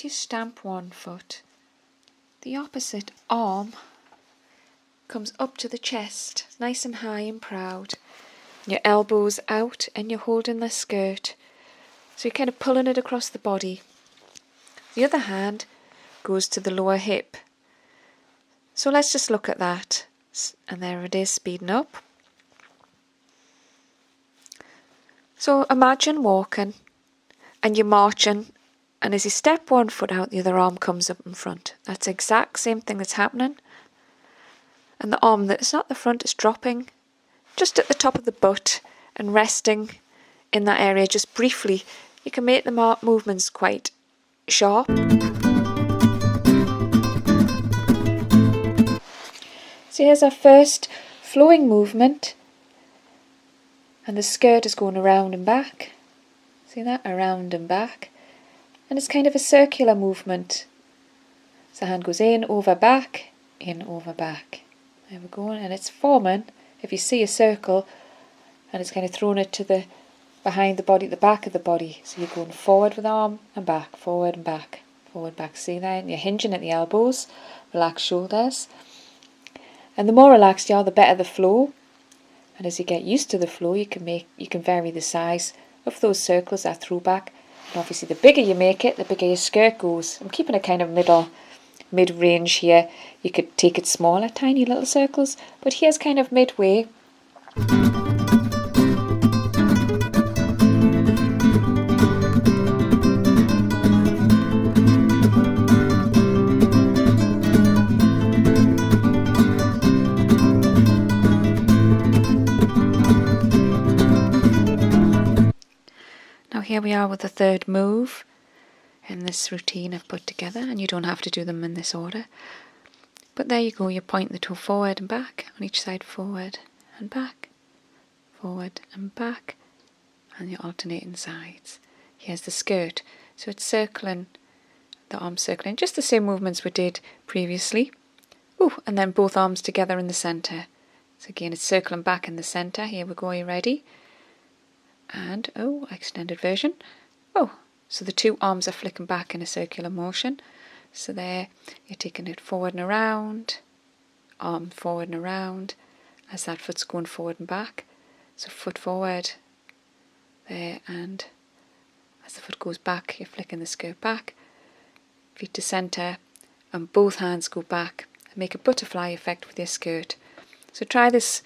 you stamp one foot, the opposite arm comes up to the chest, nice and high and proud. Your elbows out and you're holding the skirt. So you're kind of pulling it across the body. The other hand goes to the lower hip. So let's just look at that. And there it is, speeding up. So imagine walking and you're marching, and as you step one foot out, the other arm comes up in front. That's the exact same thing that's happening. And the arm that's not the front is dropping just at the top of the butt and resting in that area just briefly. You can make the movements quite sharp. So here's our first flowing movement, and the skirt is going around and back. See that? Around and back. And it's kind of a circular movement. So the hand goes in, over, back, in, over, back. There we go, and it's forming, if you see a circle, and it's kind of throwing it to the behind the body, the back of the body. So you're going forward with the arm and back, forward and back, forward, back. See that? And you're hinging at the elbows, relax shoulders. And the more relaxed you are, the better the flow. And as you get used to the flow, you can vary the size of those circles that throw back. And obviously the bigger you make it, the bigger your skirt goes. I'm keeping it kind of mid-range here. You could take it smaller, tiny little circles, but here's kind of midway. Now here we are with the third move in this routine I've put together, and you don't have to do them in this order. But there you go, you point the toe forward and back, on each side, forward and back, forward and back, and you're alternating sides. Here's the skirt, so it's circling, the arm circling, just the same movements we did previously. Ooh, and then both arms together in the centre. So again, it's circling back in the centre. Here we go, are you ready? And, oh, extended version. Oh, so the two arms are flicking back in a circular motion. So there, you're taking it forward and around, arm forward and around, as that foot's going forward and back. So foot forward, there, and as the foot goes back, you're flicking the skirt back, feet to centre, and both hands go back, and make a butterfly effect with your skirt. So try this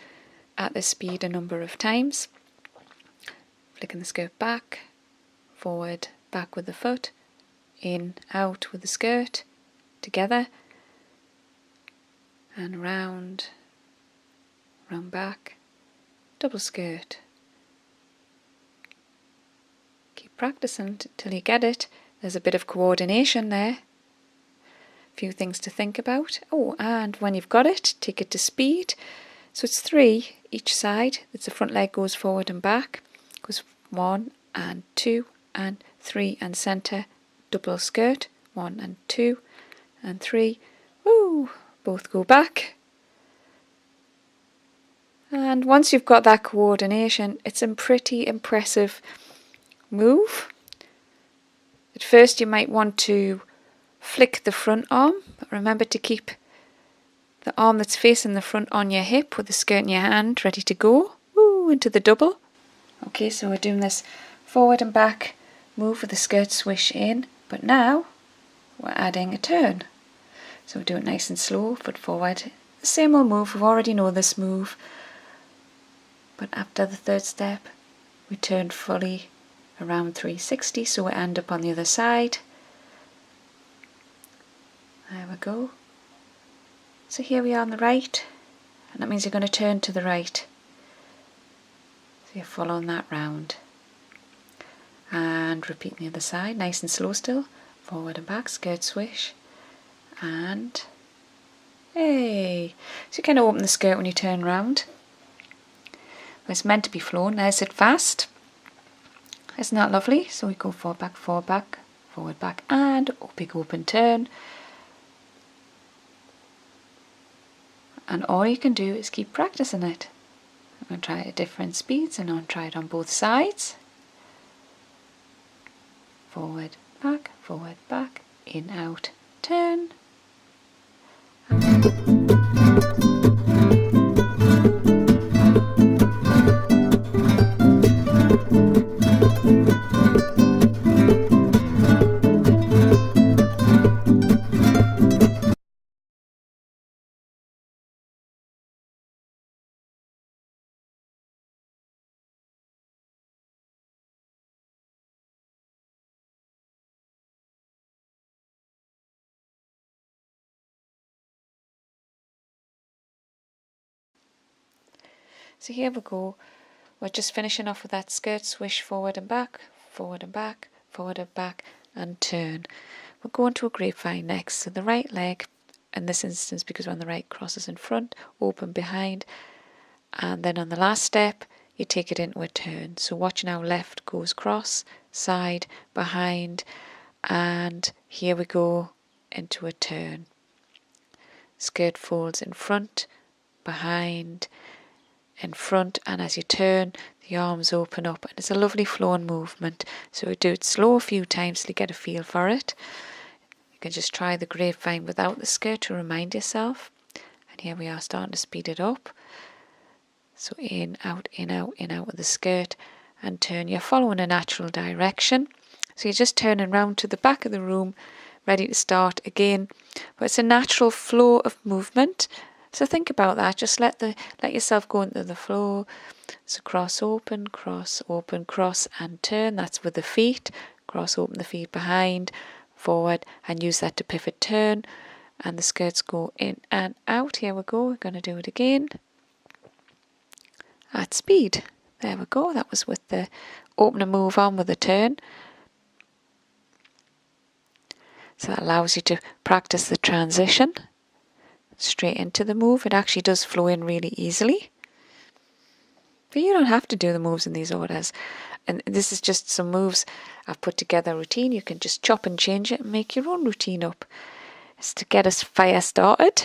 at this speed a number of times. Flicking the skirt back, forward, back with the foot, in, out with the skirt, together, and round, round back, double skirt. Keep practicing till you get it. There's a bit of coordination there. A few things to think about. Oh, and when you've got it, take it to speed. So it's 3 each side. It's the front leg goes forward and back. Goes 1 and 2 and 3 and centre, double skirt, 1 and 2 and 3, woo, both go back. And once you've got that coordination, it's a pretty impressive move. At first you might want to flick the front arm, but remember to keep the arm that's facing the front on your hip with the skirt in your hand, ready to go, woo, into the double. Okay, so we're doing this forward and back move with the skirt swish in, but now we're adding a turn. So we do it nice and slow, foot forward. The same old move, we already know this move. But after the third step, we turn fully around 360, so we end up on the other side. There we go. So here we are on the right, and that means you're going to turn to the right. So you're following that round. And repeat the other side, nice and slow still. Forward and back, skirt swish. And hey! So you kind of open the skirt when you turn round. Well, it's meant to be flown. Now is it fast? Isn't that lovely? So we go forward, back, and a big open turn. And all you can do is keep practicing it. I'm going to try it at different speeds, and I'll try it on both sides. Forward, back, in, out, turn. So here we go. We're just finishing off with that skirt swish, forward and back, forward and back, forward and back, and turn. We're going to a grapevine next. So the right leg, in this instance because we're on the right, crosses in front, open behind, and then on the last step you take it into a turn. So watch now, left goes cross, side, behind, and here we go into a turn. Skirt folds in front, behind, in front, and as you turn the arms open up, and it's a lovely flowing movement. So do it slow a few times till you get a feel for it. You can just try the grapevine without the skirt to remind yourself. And here we are starting to speed it up. So in, out, in, out, in, out with the skirt, and turn. You're following a natural direction. So you're just turning round to the back of the room, ready to start again. But it's a natural flow of movement. So think about that. Just let yourself go into the flow. So cross, open, cross, and turn. That's with the feet. Cross, open the feet behind, forward, and use that to pivot, turn. And the skirts go in and out. Here we go. We're going to do it again at speed. There we go. That was with the open and move on with a turn. So that allows you to practice the transition straight into the move. It actually does flow in really easily. But you don't have to do the moves in these orders. And this is just some moves I've put together a routine. You can just chop and change it and make your own routine up. It's to get us fire started.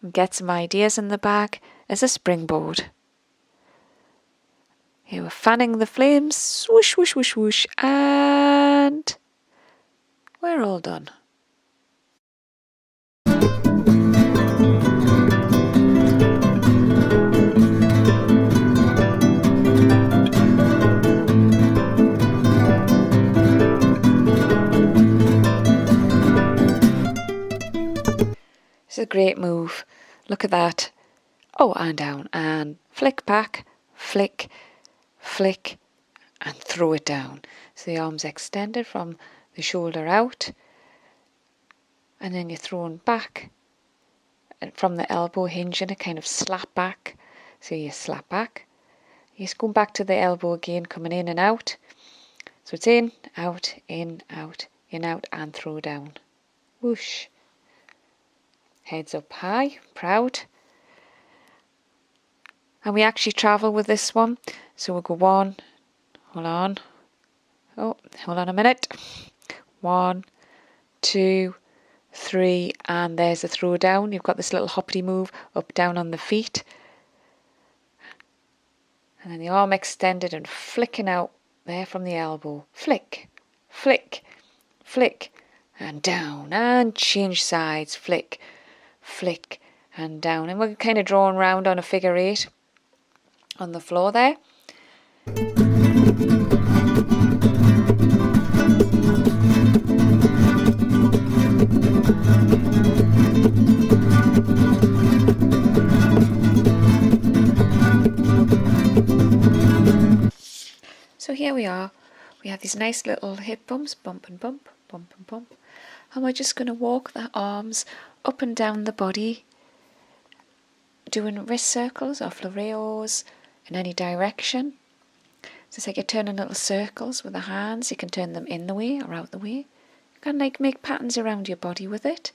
And get some ideas in the bag as a springboard. Here we're fanning the flames. Swoosh, whoosh, whoosh, whoosh. And we're all done. It's a great move. Look at that. Oh, and down, and flick back, flick, flick, and throw it down. So the arm's extended from the shoulder out, and then you're thrown back, and from the elbow hinge in a kind of slap back. So you slap back. You're going back to the elbow again, coming in and out. So it's in, out, in, out, and throw down. Whoosh. Heads up high, proud. And we actually travel with this one. So we'll go 1, hold on. Oh, hold on a minute. 1, 2, 3, and there's a throw down. You've got this little hoppity move up, down on the feet. And then the arm extended and flicking out there from the elbow. Flick, flick, flick, and down. And change sides. Flick, flick, and down. And we're kind of drawing round on a figure 8 on the floor there. So here we are. We have these nice little hip bumps, bump and bump, bump and bump. And we're just going to walk the arms up and down the body, doing wrist circles or floreos in any direction. So it's like you're turning little circles with the hands. You can turn them in the way or out the way. You can make patterns around your body with it.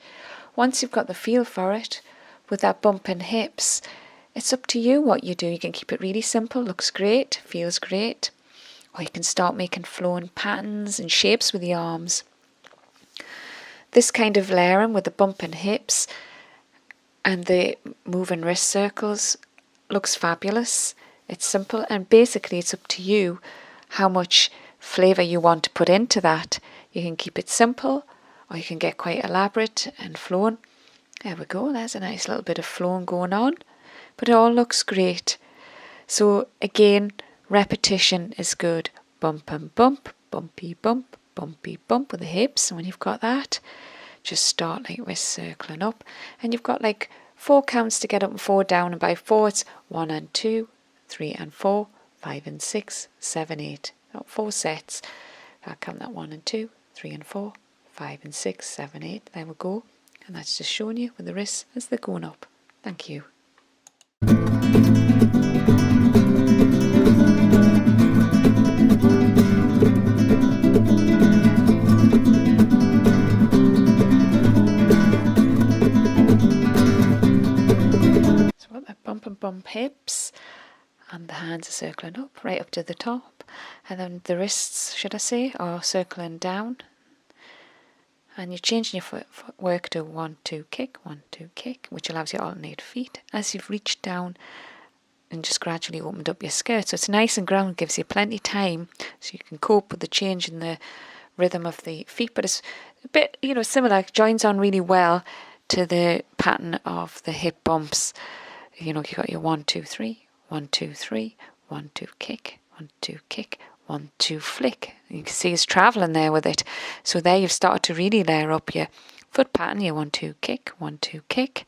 Once you've got the feel for it, with that bump in hips, it's up to you what you do. You can keep it really simple, looks great, feels great. Or you can start making flowing patterns and shapes with the arms. This kind of layering with the bump in hips and the moving wrist circles looks fabulous. It's simple, and basically it's up to you how much flavour you want to put into that. You can keep it simple, or you can get quite elaborate and flowing. There we go, there's a nice little bit of flowing going on, but it all looks great. So again, repetition is good. Bump and bump, bumpy bump, bumpy bump with the hips. And when you've got that, just start like we're circling up. And you've got like 4 counts to get up and 4 down. And by 4 it's 1 and 2, 3 and 4, 5 and 6, 7, 8. 4 sets. I'll count that 1 and 2, 3 and 4, 5 and 6, 7, 8. There we go. And that's just showing you with the wrists as they're going up. Thank you. Bump and bump hips, and the hands are circling up right up to the top, and then the wrists, should I say, are circling down, and you're changing your footwork to 1, 2 kick, 1, 2 kick, which allows you to alternate feet as you've reached down and just gradually opened up your skirt. So it's nice and ground, gives you plenty time so you can cope with the change in the rhythm of the feet, but it's a bit, similar, joins on really well to the pattern of the hip bumps. You got your 1, 2, 3, 1, 2, 3, 1, 2 kick, 1, 2 kick, 1, 2 flick. You can see it's travelling there with it. So there you've started to really layer up your foot pattern, your 1, 2 kick, 1, 2 kick.